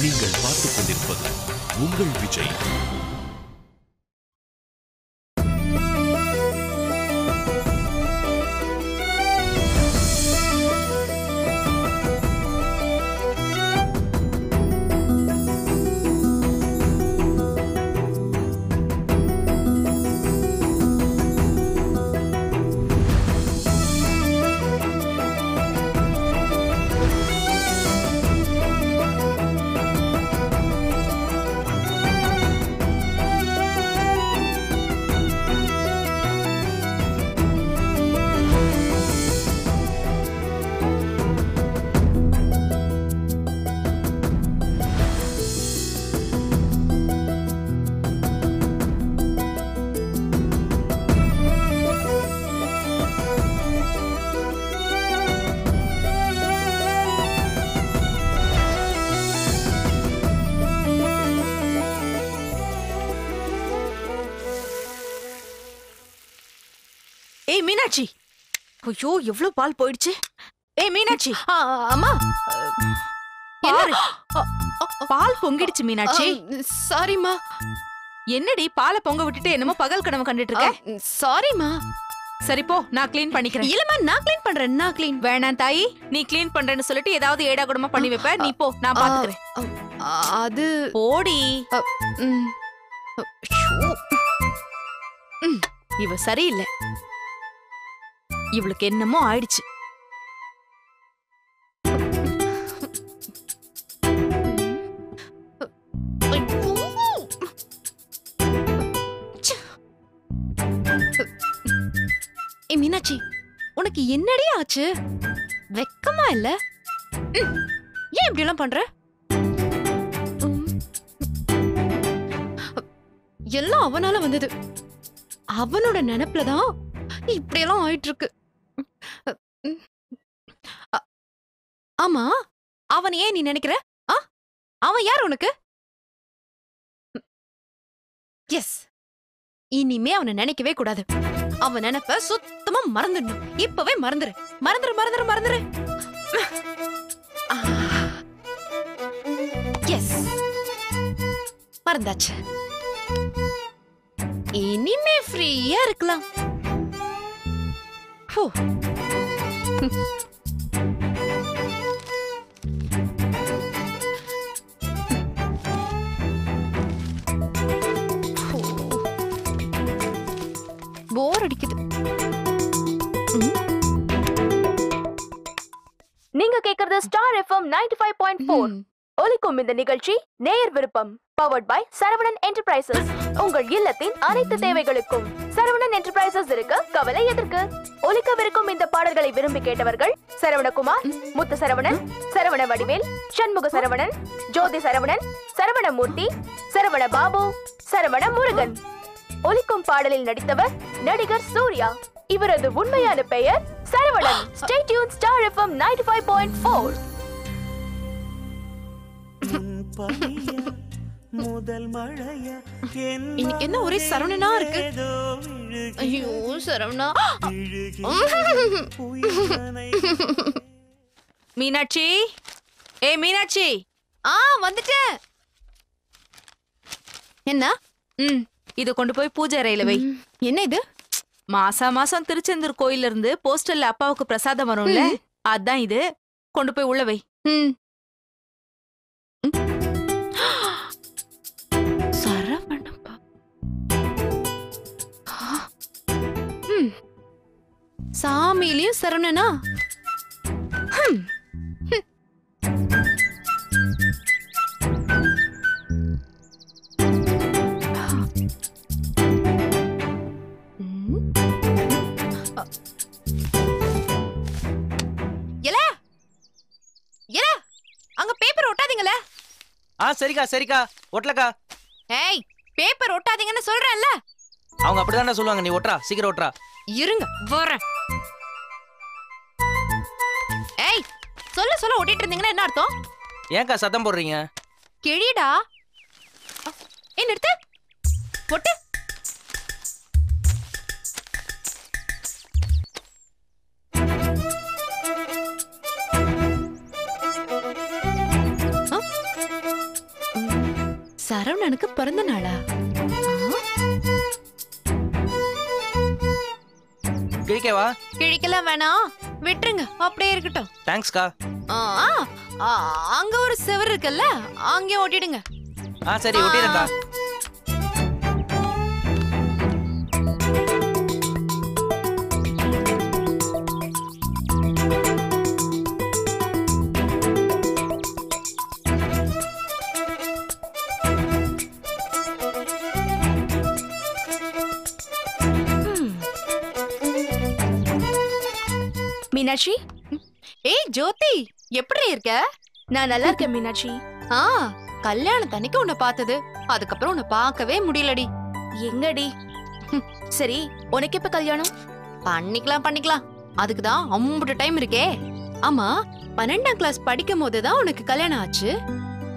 நீங்கள் பார்த்துக் கொண்டிருப்பது உங்கள் விஜய். ஏய் மீனாட்சி, ஐயோ எவ்வளவு பால் போயிடுச்சு. ஏய் மீனாட்சி. அம்மா பால் பொங்கிடுச்சு மீனாட்சி. சாரிமா. என்னடி பாலை பொங்க விட்டுட்டு என்னமோ பகல் கனவு கண்டுட்டு இருக்க? சாரிமா. சரி போ, நான் க்ளீன் பண்ணிக்கிறேன். இல்லம்மா, நான் க்ளீன் பண்றேன். நான் க்ளீன் வேணாம் தாயி, நீ க்ளீன் பண்றேன்னு சொல்லிட்டு ஏதாவது ஏடா கூடமா பண்ணி வைப்ப. நீ போ, நான் பாத்துக்கிறேன். அது போடி. இவ சரியில்லை. இவளுக்கு என்னமோ ஆயிடுச்சு. மீனாட்சி, உனக்கு என்னடி ஆச்சு? வெக்கமா இல்ல? ஏன் இப்படி எல்லாம் பண்ற? எல்லாம் அவனால வந்தது. அவனோட நினைப்புலதான் இப்படியெல்லாம் ஆயிட்டு இருக்கு. ஆமா, அவன் ஏன் நீ நினைக்கிற? அவன் யார் உனக்கு? எஸ், இனிமே அவனை நினைக்கவே கூடாது. அவன் நினைப்ப சுத்தமா மறந்துடணும். இப்பவே மறந்துரு. மறந்துரு மறந்துரு மறந்துரு. எஸ், மறந்தாச்சு. இனிமே ஃப்ரீயா இருக்கலாம். போர் அடிக்குது. நீங்க கேக்குறது ஸ்டார் எஃப்எம் 95.4. ஒலிக்கும் இந்த நிகழ்ச்சி நேயர் விருப்பம், பவர்ட் பை சரவணன் என்டர்பிரைசஸ். உங்கள் இல்லத்தின் அனைத்து தேவைகளுக்கும் சரவணன் என்டர்பிரைசஸ் இருக்க கவலை எதற்கு? ஒலிக்கவிருக்கும் இந்த பாடல்களை விரும்பி கேட்டவர்கள் சரவணகுமார், முத்து சரவணன், சரவண வடிவேல், சண்முக சரவணன், ஜோதி சரவணன், சரவணமூர்த்தி, சரவண பாபு, சரவண முருகன். ஒலிக்கும் பாடலில் நடித்தவர் நடிகர் சூர்யா. இவரது உண்மையான பெயர் Saravanan. Stay tune star FM 95.4. இன்னைக்கு என்ன ஒரே சரவணனா இருக்கு? ஐயோ சரவணா. மீனாட்சி, ஏ மீனாட்சி. வந்துட்டேன். என்ன? இத கொண்டு போய் பூஜை அறையில வை. என்ன இது? மாசம் திருச்செந்தூர் கோயில்ல இருந்து போஸ்டல்ல அப்பாவுக்கு பிரசாதம் வரும்ல, அதான் இது. கொண்டு போய் உள்ள வை. சரவணப்பா. சாமியிலயும் சரவணனா? அங்க பேப்பர் ஒட்டாதீங்களே. சரிக்கா சரிக்கா, ஒட்டலக்கா. ஏய், பேப்பர் ஒட்டாதீங்கன்னு சொல்றேன்ல. அவங்க அப்படிதானே சொல்லுவாங்க. நீ ஒட்றா, சீக்கிரம் ஒட்றா. இருங்க வரேன். ஏய், சொல்ல ஒட்டிட்டு இருந்தீங்கன்னா என்ன அர்த்தம்? ஏன்க்கா சத்தம் போடுறீங்க? கிழிடா. ஏன் நிறுத்து. ஒட்டு. சரவணனுக்கு பிறந்த நாளா? கிழிக்கவா? கிழிக்கலாம் வேணாம், விட்டுருங்க, அப்படியே இருக்கட்டும். தேங்க்ஸ்க்கா. அங்க ஒரு செவர் இருக்குல்ல, அங்கே ஓட்டிடுங்க. சரி ஒட்டிடுங்கக்கா. மீனாட்சி, ஏய் ஜோதி, எப்படி இருக்க? நான் நல்லா இருக்கேன் மீனாட்சி. கல்யாணத்தன்னைக்கு உன்னை பார்த்தது, அதுக்கப்புறம் உன்னை பார்க்கவே முடியலடி. எங்கடி? சரி, உனக்கு எப்ப கல்யாணம்? பண்ணிக்கலாம், அதுக்குதான் அம்புட்டு டைம் இருக்கே. ஆமா, 12ஆம் கிளாஸ் படிக்கும் போதுதான் உனக்கு கல்யாணம் ஆச்சு.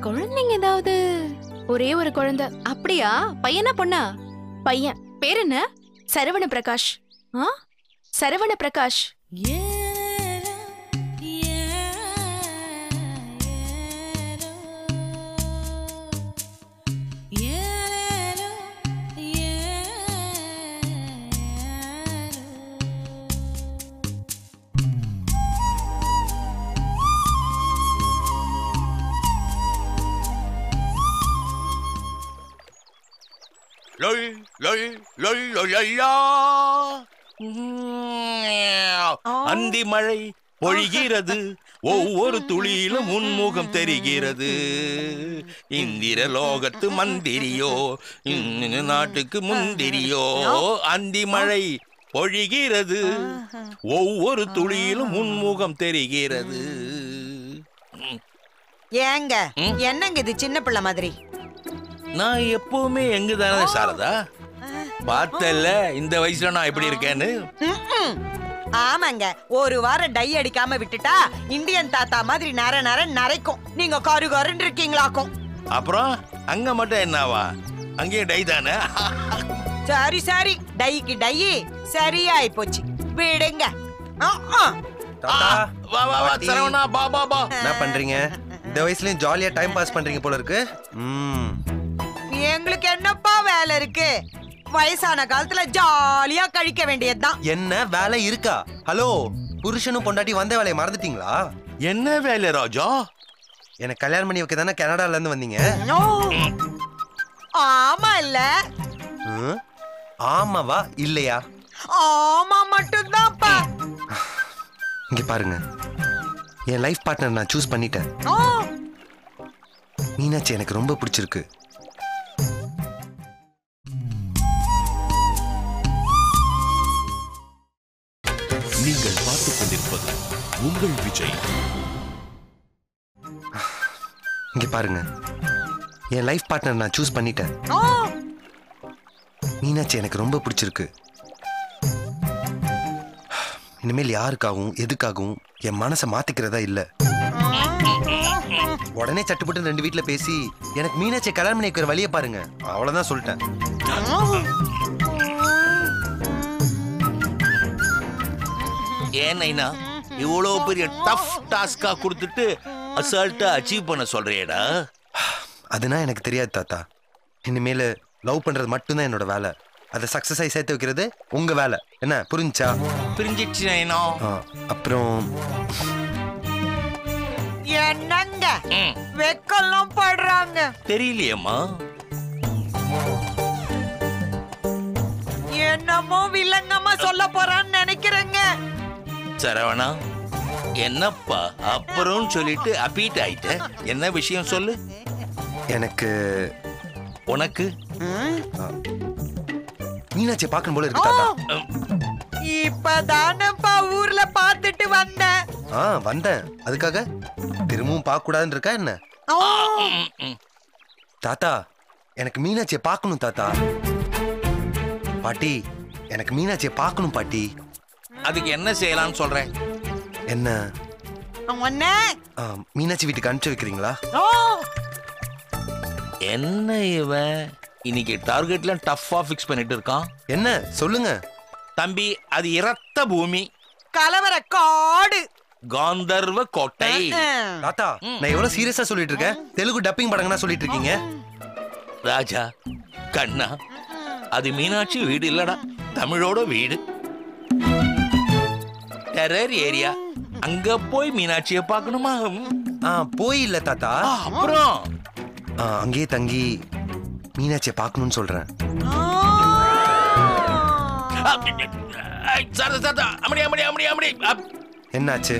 குழந்தைங்க ஏதாவது? ஒரே ஒரு குழந்தை. அப்படியா? பையனா பொண்ணா? பையன். பேர் என்ன? சரவண பிரகாஷ். சரவண பிரகாஷ். அந்தி மழை பொழிகிறது, ஒவ்வொரு துளியிலும் உன்முகம் தெரிகிறது. இந்திர லோகத்து மந்திரியோ, நாட்டுக்கு முந்திரியோ. அந்தி மழை பொழிகிறது, ஒவ்வொரு துளியிலும் உன்முகம் தெரிகிறது. ஏங்க என்னங்க இது சின்ன பிள்ளை மாதிரி? நான் எப்பவுமே எங்கதானே சாரதா, பார்த்தல இந்த வயசுல நான் எப்படி இருக்கேன்னு. ஆமாங்க, ஒரு வாரம் டை அடிக்காம விட்டுட்டா இந்தியன் தாத்தா மாதிரி நரைக்கும். நீங்க கருன்னு இருக்கீங்களாக்கும். அப்புறம் அங்க மட்டும் என்னவா? அங்கேயும் டை தானே. சரி, டைக்கு டை சரியாயி போச்சு, விடுங்க. சரவணா, பா. என்ன பண்றீங்க? இந்த வயசுலயும் ஜாலியா டைம் பாஸ் பண்றீங்க போல இருக்கு. எங்களுக்கு என்னப்பா வேலை இருக்கு? வயசான காலத்துல ஜாலியா கழிக்க வேண்டியதுதான். என்ன வேலை இருக்கா? ஹலோ, புருஷனும் பொண்டாட்டி வந்த வேலையை மறந்துட்டீங்களா? என்ன வேலை ராஜா? எனக்கு கல்யாணம் பண்ணி வைக்க தானே கனடால இருந்து வந்தீங்க. ஆமா இல்ல? ஆமாவா இல்லையா? ஆமா மட்டும்தான்ப்பா. இங்க பாருங்க, என் லைஃப் பார்ட்னர் நான் சூஸ் பண்ணிட்டேன். மீனாட்சி எனக்கு ரொம்ப பிடிச்சிருக்கு. நீங்கள் பார்த்துக் கொண்டிருப்பது உங்கள் விஜய். இங்க பாருங்க, என் லைஃப் பார்ட்னர் நான் சூஸ் பண்ணிட்டேன். மீனாட்சி எனக்கு ரொம்ப பிடிச்சிருக்கு. இனிமேல் யாருக்காகவும் எதுக்காகவும் என் மனசை மாத்திக்கிறதா இல்ல. உடனே சட்டுப்பட்டு 2 வீட்டுல பேசி எனக்கு மீனாட்சியை கல்யாணம் பண்ணி வைக்கிற வழியை பாருங்க, அவ்வளவுதான் சொல்லிட்டேன். ஏன்னா இவ்வளவு பெரிய டஃப் டாஸ்கா கொடுத்துட்டு அசால்ட்டா அச்சீவ் பண்ண சொல்றியடா? அதுனா எனக்கு தெரியாது தாத்தா. இனிமேல லவ் பண்றது மட்டும்தான் என்னோட வேலை. அதை சக்சஸ் ஆகி சேர்த்து வைக்கிறது உங்க வேலை. என்ன புரிஞ்சா? புரிஞ்சிச்சு. அப்புறம் என்னங்க வெக்கலாம் படுறாங்க? தெரியலையேம்மா. என்னமோ வில்லங்கம்மா சொல்ல போறான்னு நினைக்கிறேங்க. சரவணா, என்னப்பா அப்புறம் சொல்லிட்டு அப்பீட் ஆயிட்ட? என்ன விஷயம் சொல்லு. எனக்கு உனக்கு மீனாட்சியை பார்க்கணும் போல இருக்கு தாத்தா. இப்பதானப்பா ஊர்ல பார்த்துட்டு வந்தேன். வந்தேன், அதுக்காக திரும்பவும் பார்க்க கூடாதுன்னு இருக்கா என்ன? தாத்தா, எனக்கு மீனாட்சியை பார்க்கணும் தாத்தா. பாட்டி, எனக்கு மீனாட்சியை பார்க்கணும் பாட்டி. அதுக்கு என்ன செய்யலாம்னு சொல்றேன். என்ன? மீனாட்சி வீட்டுக்கு அனுப்பிச்சு வைக்கிறீங்களா? என்ன இவன் இன்னைக்கு டார்கெட்ல டஃப்பா ஃபிக்ஸ் பண்ணிட்டு இருக்கான். என்ன சொல்லுங்க தம்பி? அது இரத்த பூமி, கலவர காடு, காந்தர்வ கோட்டை. தாத்தா, நான் எவ்வளவு சீரியஸா சொல்லிட்டு இருக்கேன். தெலுங்கு டப்பிங் படங்கனா சொல்லிட்டு இருக்கீங்க. ராஜா கண்ணா, அது மீனாட்சி வீடு இல்லடா, தமிழோட வீடு. டெரர் ஏரியா, அங்க போய் மீனாட்சியை பார்க்கணுமா? போய் இல்ல தாத்தா. அப்புறம் அங்கேயே தங்கி மீனாட்சியை பார்க்கணும்னு சொல்றேன். என்னாச்சு?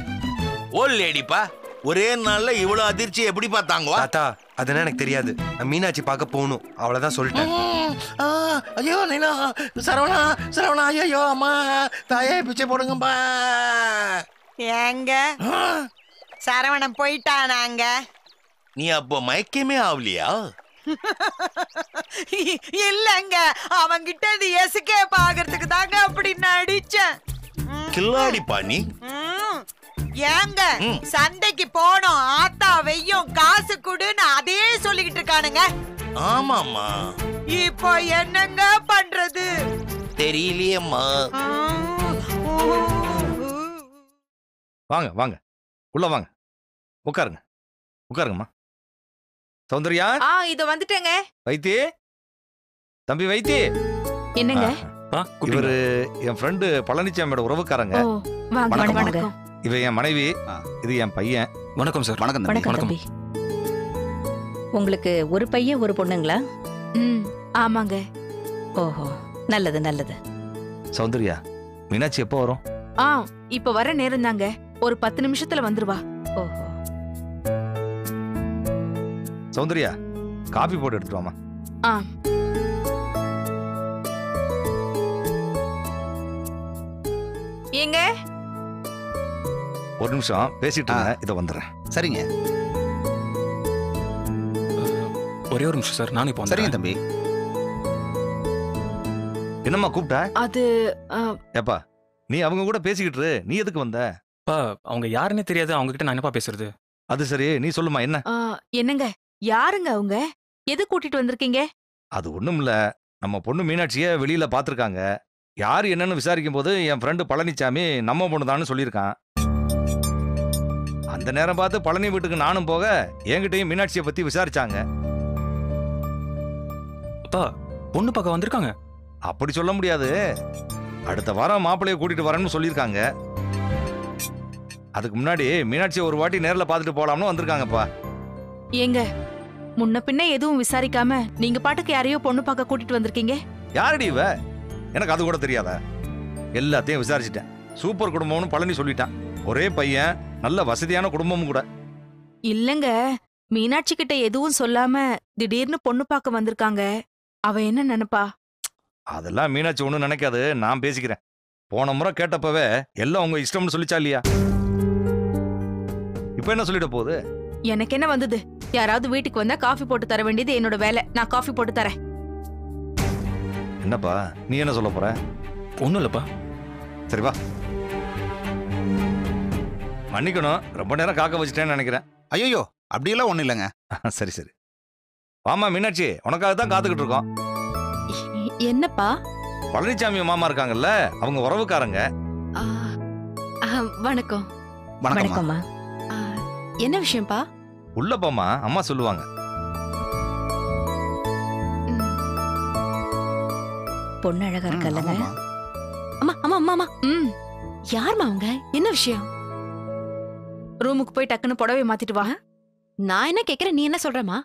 ஓல் லேடிப்பா, ஒரே நாள்ல இவ்வளவு அதிர்ச்சி எப்படி பார்த்தாங்க? தாத்தா அதெல்லாம் எனக்கு தெரியாது. நான் மீனாட்சி பார்க்க போகணும், அவ்வளவுதான் சொல்லிட்டேன். ஐயோ நீனா, சரவணா சரவணா, ஐயோ அம்மா தாயே பிச்சை போடுங்கப்பா. ஏங்க சரவணன் போயிட்டானாங்க? நீ அப்போ மயக்கமே ஆகலையா? இல்லங்க, அவங்கிட்ட இது எஸ்கேப் ஆகிறதுக்கு தாங்க அப்படி நடிச்சேன். கில்லாடி பாணி. ஏங்க சந்தைக்கு போனோம், ஆத்தா வெய்யும், காசு குடுன்னு அதே சொல்லிக்கிட்டு இருக்கானுங்க. ஆமாமா, இப்போ என்னங்க பண்றது தெரியலையேம்மா. வாங்க வாங்க, உள்ள வாங்க, உட்காருங்க உட்காருங்கம்மா. சௌந்தர்யா, இத வந்துட்டேங்க. வைத்தி, தம்பி வைத்தி. என்னங்க? இவரு என் ஃப்ரெண்டு பழனிச்சாமியோட உறவுக்காரங்க. வணக்கம். இவ என் மனைவி, இது என் பையன். வணக்கம் சார். வணக்கம் வணக்கம் தம்பி. உங்களுக்கு ஒரு பையன் ஒரு பொண்ணுங்களா? ஆமாங்க. ஓஹோ, நல்லது நல்லது. சௌந்தர்யா, மீனாட்சி எப்போ வரும்? இப்ப வர நேரம் தாங்க, ஒரு 10 நிமிஷத்துல வந்துருவா. ஓஹோ. சௌந்தர்யா, காபி போட்டு எடுத்துட்டு வாமா. ஏங்க ஒரு நிமிஷம் பேசிட்டு இருந்தேன், இத வந்துடுறேன். சரிங்க. ஒரே ஒரு நிமிஷம் சார், நானும் இப்போ சரிங்க தம்பி. என்னம்மா கூப்பிட்டா? அது ஏப்பா, நீ அவங்க கூட பேசிக்கிட்டு இரு, நீ எதுக்கு வந்த? அவங்க யாருன்னே தெரியாது, அவங்க கிட்ட நான் என்னப்பா பேசுறது? அது சரி, நீ சொல்லுமா என்ன? என்னங்க, யாருங்க அவங்க? எது கூட்டிட்டு வந்திருக்கீங்க? அது ஒண்ணும் இல்ல, நம்ம பொண்ணு மீனாட்சிய வெளியில பாத்துருக்காங்க. யாரு என்னன்னு விசாரிக்கும் போது என் ஃப்ரெண்டு பழனிச்சாமி நம்ம பொண்ணுதான்னு சொல்லியிருக்கான். அந்த நேரம் பார்த்து பழனி வீட்டுக்கு நானும் போக என்கிட்டயும் மீனாட்சியை பத்தி விசாரிச்சாங்க. அப்பா, பொண்ணு பார்க்க வந்திருக்காங்க? அப்படி சொல்ல முடியாது, அடுத்த வாரம் மாப்பிள்ளைய கூட்டிட்டு வரேன்னு சொல்லியிருக்காங்க. அதுக்கு முன்னாடி மீனாட்சியை ஒரு வாட்டி நேர்ல பார்த்துட்டு போலாம்னு வந்திருக்காங்கப்பா. ஏங்க, முன்ன பின்ன எதுவும் விசாரிக்காம நீங்க பாட்டுக்கு யாரையோ பொண்ணு பார்க்க கூட்டிட்டு வந்திருக்கீங்க? யாரடி இவ? எனக்கு அது கூட தெரியாதா? எல்லாத்தையும் விசாரிச்சுட்டேன். சூப்பர் குடும்பம்னு பழனி சொல்லிட்டான். ஒரே பையன், நல்ல வசதியான குடும்பமும் கூட. இல்லங்க, மீனாட்சி கிட்ட எதுவும் சொல்லாம திடீர்னு பொண்ணு பார்க்க வந்திருக்காங்க. அவ என்ன நினைப்பா? அதெல்லாம் மீனாட்சி ஒண்ணும் நினைக்காது, நான் பேசிக்கிறேன். போன முறை கேட்டப்பவே எல்லாம் உங்க இஷ்டம்னு சொல்லிச்சா இல்லையா? இப்ப என்ன சொல்லிட போகுது? எனக்கு என்ன வந்தது? யாராவது வீட்டுக்கு வந்தா காஃபி போட்டு தர வேண்டியது என்னோட வேலை. நான் காஃபி போட்டு தரேன். என்னப்பா, நீ என்ன சொல்ல போற? ஒண்ணும் இல்லப்பா. சரி வா. மன்னிக்கணும், ரொம்ப நேரம் காக்க வச்சுட்டேன்னு நினைக்கிறேன். ஐயோ, அப்படியெல்லாம் ஒண்ணும் இல்லைங்க. சரி சரி, வாமா மீனாட்சி, உனக்காக தான் காத்துக்கிட்டு இருக்கோம். என்னப்பா? பழனிச்சாமி மாமா இருக்காங்கல்ல, அவங்க உறவுக்காரங்க. வணக்கம். வணக்கம்மா. என்ன விஷயம்ப்பா? உள்ள போமா, அம்மா சொல்லுவாங்க. பொண்ணு அழகா இருக்கல்லங்க? அம்மா அம்மா அம்மா அம்மா. யாருமா அவங்க? என்ன விஷயம்? ரூமுக்கு போய் டக்குன்னு புடவை மாத்திட்டு வா. நான் என்ன கேக்குறேன், நீ என்ன சொல்றமா?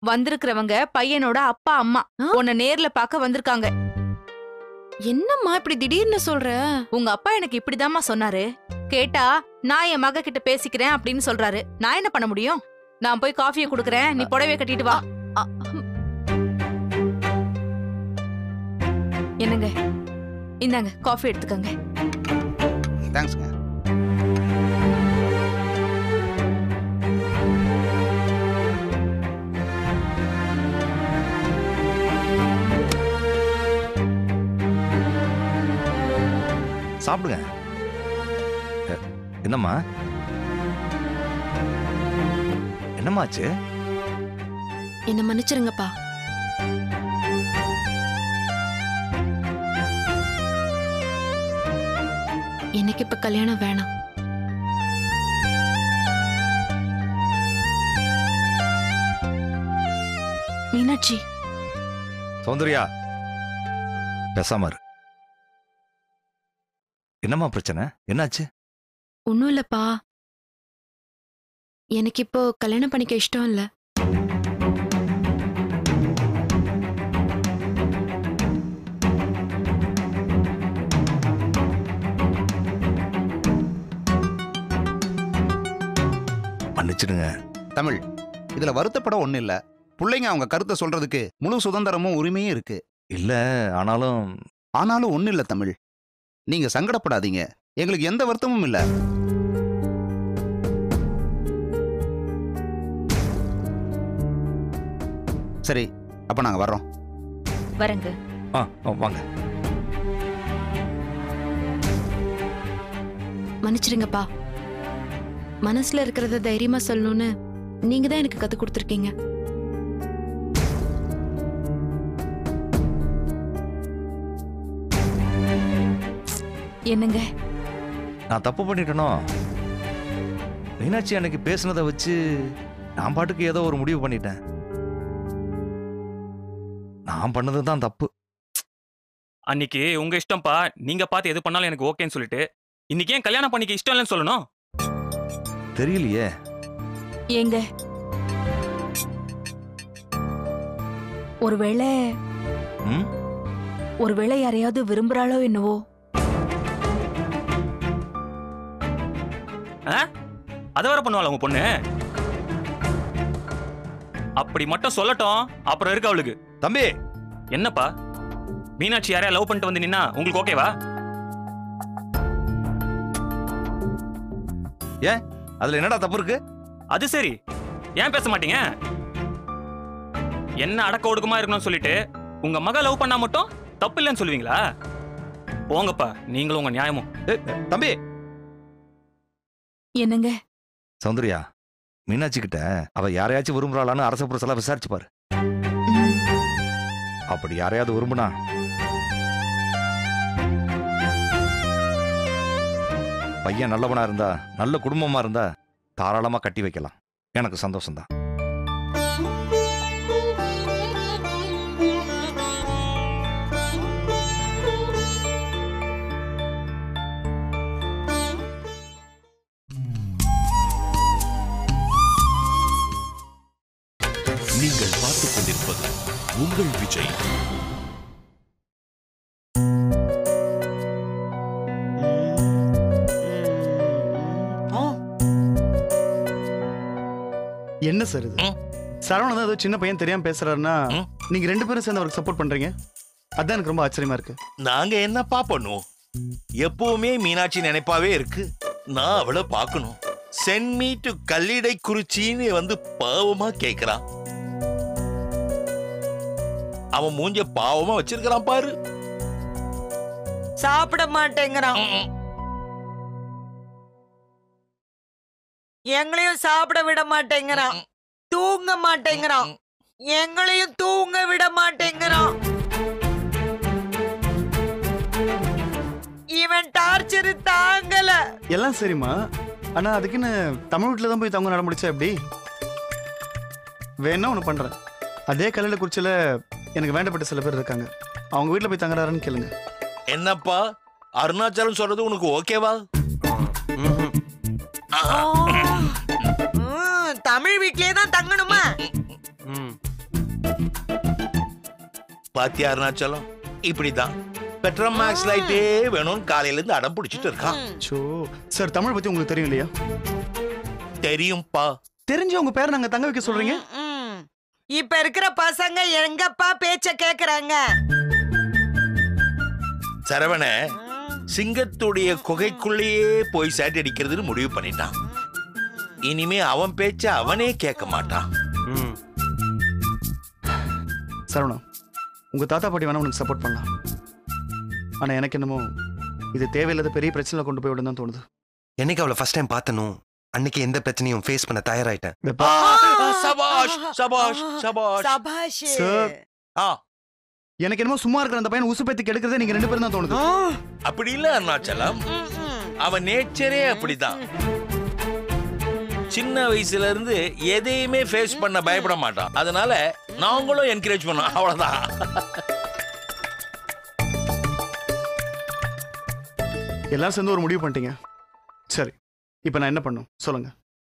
வந்திருக்கிறவங்க பையனோட அப்பா அம்மா உன்னை நேர்ல பார்க்க வந்திருக்காங்க. என்னம்மா இப்படி திடீர்னு சொல்ற? உங்க அப்பா எனக்கு இப்படிதாம்மா சொன்னாரு. கேட்டா நான் என் மக கிட்ட பேசிக்கிறேன் அப்படின்னு சொல்றாரு. நான் என்ன பண்ண முடியும்? நான் போய் காஃபியை குடுக்கறேன், நீ புடவைய கட்டிட்டு வா. என்னங்க, இந்தாங்க காஃபி எடுத்துக்கங்க. தேங்க்ஸ்ங்க. சாப்பிடுங்க. என்னம்மா என்னம்மாச்சு? என்ன மன்னிச்சிருங்கப்பா. எனக்கு இப்ப கல்யாணம் வேணாம். மீனாட்சி, சௌந்தர்யா பேசாம இரு. என்னம்மா பிரச்சனை? என்னாச்சு? ஒன்றும் இல்லப்பா, எனக்கு இப்போ கல்யாணம் பண்ணிக்க இஷ்டம் இல்லை. மன்னிச்சிடுங்க. தமிழ், இதுல வருத்தப்பட ஒண்ணு இல்ல. பிள்ளைங்க அவங்க கருத்தை சொல்றதுக்கு முழு சுதந்திரமும் உரிமையும் இருக்கு. இல்ல, ஆனாலும் ஒண்ணு இல்ல தமிழ், நீங்க சங்கடப்படாதீங்க. எங்களுக்கு எந்த வருத்தமும் இல்ல. சரி, அப்ப நாங்க வர்றோம். வரங்க. வாங்க. மன்னிச்சிருங்கப்பா, மனசுல இருக்கிறத தைரியமா சொல்லணும்னு நீங்க தான் எனக்கு கத்து கொடுத்துருக்கீங்க. என்னங்க, நான் தப்பு பண்ணிட்டேனோ? மீனாட்சி அன்னைக்கு பேசுனதை வச்சு நான் பாட்டுக்கு ஏதோ ஒரு முடிவு பண்ணிட்டேன். நான் பண்ணதுதான் தப்பு. அன்னைக்கு உங்க இஷ்டம்ப்பா, நீங்க பார்த்து எது பண்ணாலும் எனக்கு ஓகேன்னு சொல்லிட்டு இன்னைக்கு ஏன் கல்யாணம் பண்ணிக்க இஷ்டம் இல்லைன்னு சொல்லணும்? தெரியலையே. ஏங்க, ஒருவேளை யாரையாவது விரும்புறாளோ என்னவோ? அதை வர பண்ணுவாள் உங்க பொண்ணு. அப்படி மட்டும் சொல்லட்டும், அப்புறம் இருக்கு அவளுக்கு. தம்பி, என்னப்பா, மீனாட்சி யாரையா லவ் பண்ணிட்டு வந்து நின்னா உங்களுக்கு ஓகேவா? ஏன், அதுல என்னடா தப்பு இருக்கு? அது சரி, ஏன் பேச மாட்டீங்க? என்ன அடக்க ஒடுக்கமா இருக்கணும்னு சொல்லிட்டு உங்க மக லவ் பண்ணா மட்டும் தப்பு இல்லைன்னு சொல்லுவீங்களா? போங்கப்பா, நீங்களும் உங்க நியாயமும். தம்பி. என்னங்க? சௌந்தர்யா, மீனாட்சி கிட்ட அவ யாரையாச்சும் விரும்புறாளான்னு அரச புரசலா விசாரிச்சு பாரு. அப்படி யாரையாவது விரும்புனா பையன் நல்லவனா இருந்தா, நல்ல குடும்பமா இருந்தா தாராளமா கட்டி வைக்கலாம். எனக்கு சந்தோஷம்தான். நீங்கள் பார்த்துக் கொண்டிருப்பது உங்கள் விஜய். என்ன சார் இது? சரவணன் தான் ஏதோ சின்ன பையன் தெரியாம பேசுறாருன்னா நீங்க ரெண்டு பேரும் சேர்ந்து அவருக்கு சப்போர்ட் பண்றீங்க. அதான் எனக்கு ரொம்ப ஆச்சரியமா இருக்கு. நாங்க என்னப்பா பண்ணுவோம்? எப்பவுமே மீனாட்சி நினைப்பாவே இருக்கு. நான் அவளை பார்க்கணும். சென்ட் மீ டு கல்லிடை குறிச்சின்னு வந்து பாவமா கேக்குறான். அவன் மூஞ்ச பாவமா வச்சிருக்கிறான் பாரு. சாப்பிட மாட்டேங்கிறான். எங்களையும் சாப்பிட விட மாட்டேங்கிறான். தூங்க மாட்டேங்கிறான். எங்களையும் தூங்க விட மாட்டேங்கிறான். இவன் டார்ச்சர் தாங்கல. எல்லாம் சரிம்மா, ஆனா அதுக்குன்னு தமிழ் வீட்டுல தான் போய் தங்க நட முடிச்சா எப்படி? வேணா ஒண்ணு பண்றேன். அதே கல்லில குறிச்சில எனக்கு வேண்டப்பட்ட சில பேர் இருக்காங்க. அவங்க வீட்டுல போய் தங்குறாருன்னு கேளுங்க. என்னப்பா, அருணாச்சலம் சொல்றது உனக்கு ஓகேவா? தமிழ் வீட்லயே தான் தங்கணுமா? பாத்தியா அருணாச்சலம், இப்படிதான் பெட்ரோமாக்ஸ் லைட்டே வேணும்னு காலையில இருந்து அடம் பிடிச்சிட்டு இருக்கான். சார், தமிழ் பத்தி உங்களுக்கு தெரியும் இல்லையா? தெரியும்பா. தெரிஞ்சு உங்க பேர் நாங்க தங்க வைக்க சொல்றீங்க. இப்ப இருக்கிற பசங்க எங்கப்பா பேச்ச கேக்குறாங்க? சரவண சிங்கத்துடைய குகைக்குள்ளேயே போய் சேட் அடிக்கிறதுன்னு முடிவு பண்ணிட்டான். இனிமே அவன் பேச்ச அவனே கேட்க மாட்டான். சரவணா, உங்க தாத்தா பாட்டி வேணா உனக்கு சப்போர்ட் பண்ணலாம். ஆனா எனக்கு என்னமோ இது தேவையில்லாத பெரிய பிரச்சனை கொண்டு போய் விட தான் தோணுது. என்னைக்கு அவளை ஃபர்ஸ்ட் டைம் பார்த்தனும் அன்னைக்கு எந்த பிரச்சனையும் ஃபேஸ் பண்ண தயாராயிட்டேன். சபாஷ் சபாஷ் சபாஷ் சபாஷ். எனக்கு என்னமோ சும்மா இருக்கிற அந்த பையன் உசுப்பேத்தி கெடுக்கிறதே நீங்க ரெண்டு பேரும் தான் தோணுது. அப்படி இல்ல அருணாச்சலம், அவன் நேச்சரே அப்படிதான். சின்ன வயசுல இருந்து எதையுமே ஃபேஸ் பண்ண பயப்பட மாட்டான். அதனால நாங்களும் என்கரேஜ் பண்ணோம், அவ்வளவுதான். எல்லாரும் சேர்ந்து ஒரு முடிவு பண்ணிட்டீங்க. சரி, இப்போ நான் என்ன பண்ணும் சொல்லுங்க.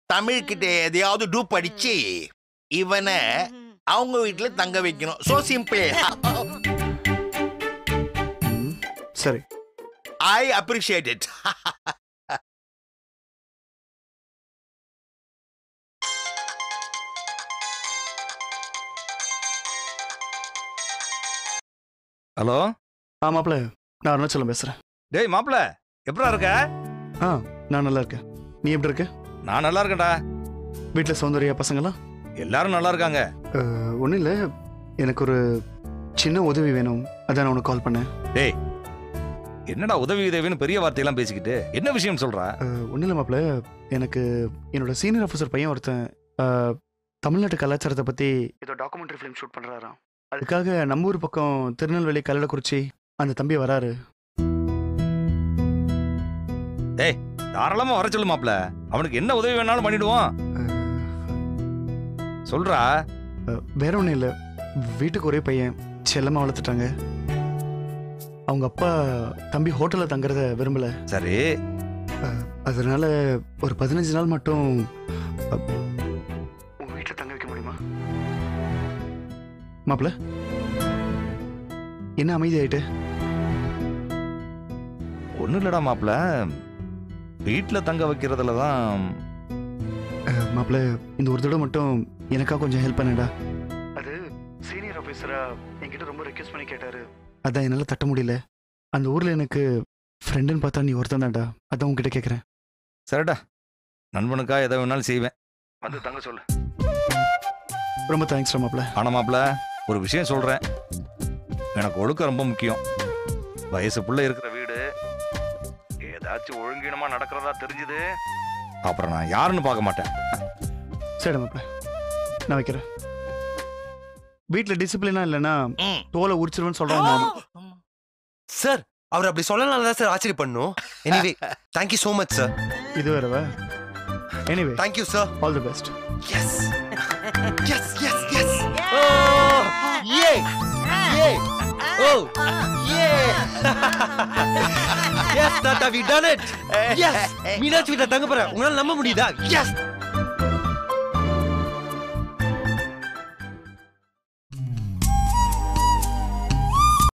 தமிழ்கிட்ட எதையாவது டூப் அடிச்சு இவனை அவங்க வீட்டுல தங்க வைக்கணும். So simple. சரி, ஐ அப்ரிஷியேட் இட். ஹலோ. மாப்பிள்ள, நான் அருணாச்சலம் பேசுறேன். டேய் மாப்பிள்ள, எப்படா இருக்க? நான் நல்லா இருக்கேன். நீ எப்படி இருக்க? நான் நல்லா இருக்கேன்டா. வீட்டில் சௌந்தர்யா பசங்களாம் எல்லாரும் நல்லா இருக்காங்க. ஒன்றும் இல்லை, எனக்கு ஒரு சின்ன உதவி வேணும், அதான் நான் உனக்கு கால் பண்ணேன். டேய், என்னடா உதவி உதவின்னு பெரிய வார்த்தையெல்லாம் பேசிக்கிட்டு என்ன விஷயம் சொல்றா? ஒன்றும் இல்லை மாப்பிள்ள, எனக்கு என்னோட சீனியர் ஆஃபீஸர் பையன் ஒருத்தன் தமிழ்நாட்டு கலாச்சாரத்தை பற்றி ஏதோ டாக்குமெண்ட்ரி ஃபிலிம் ஷூட் பண்ணுறாராம். அதுக்காக நம்ம ஊர் பக்கம் திருநெல்வேலி கல்லடக்குறிச்சி அந்த தம்பி வராரு. டேய், தாராளமா வர சொல்லு மாப்பிள்ள, அவனுக்கு என்ன உதவி வேணாலும் பண்ணிடுவோம். சொல்றா. வேற ஒன்றும் இல்லை, வீட்டுக்கு ஒரே பையன், செல்லமா வளர்த்துட்டாங்க. அவங்க அப்பா தம்பி ஹோட்டலில் தங்குறத விரும்பல. சரி, அதனால ஒரு 15 நாள் மட்டும் உங்க வீட்டில் தங்க வைக்க முடியுமா? மாப்பிள்ள, என்ன அமைதி ஆயிட்டு? ஒன்றும் இல்லடா மாப்பிள்ள, வீட்டில் தங்க வைக்கிறதுல தான். மாப்பிள்ள, இந்த ஒரு தடவை மட்டும் எனக்கா கொஞ்சம் ஹெல்ப் பண்ணடா. அது சீனியர் ஆஃபீஸரா என்கிட்ட ரொம்ப ரெக்வெஸ்ட் பண்ணி கேட்டாரு, அதான் என்னால் தட்ட முடியல. அந்த ஊரில் எனக்கு ஃப்ரெண்டுன்னு பார்த்தா நீ ஒருத்தன் தான்டா, அதான் உங்ககிட்ட கேட்குறேன். சரிடா, நண்பனுக்கா எதை வேணாலும் செய்வேன், வந்து தங்க சொல்லு. ரொம்ப தேங்க்ஸ்டா மாப்பிள்ள. ஆனால் மாப்பிள்ள, ஒரு விஷயம் சொல்கிறேன், எனக்கு ஒழுக்கம் ரொம்ப முக்கியம். வயசு புள்ள இருக்கிற வீடு, ஏதாச்சும் ஒழுங்கீனமா நடக்கிறதா தெரிஞ்சுது அப்புறம் நான் யாருன்னு பார்க்க மாட்டேன். சரி மாப்பிள்ள, நான் வைக்கிறேன். வீட்டில் டிசிப்ளினா இல்லைன்னா தோலை உரிச்சிருவேன்னு சொல்றாங்க. சார், அவர் அப்படி சொல்லலாம் தான் சார் ஆச்சரிய பண்ணும். Anyway, thank you so much sir. இது வேறவா? Anyway, thank you sir. All the best. Yes yes yes yes. ஏ ஏ ஓ ஏ. எஸ் தாத்தா, we done it. Yes, Meenakshi வீட்டை தங்க போறேன். உங்களால நம்ப முடியுதா? எஸ்.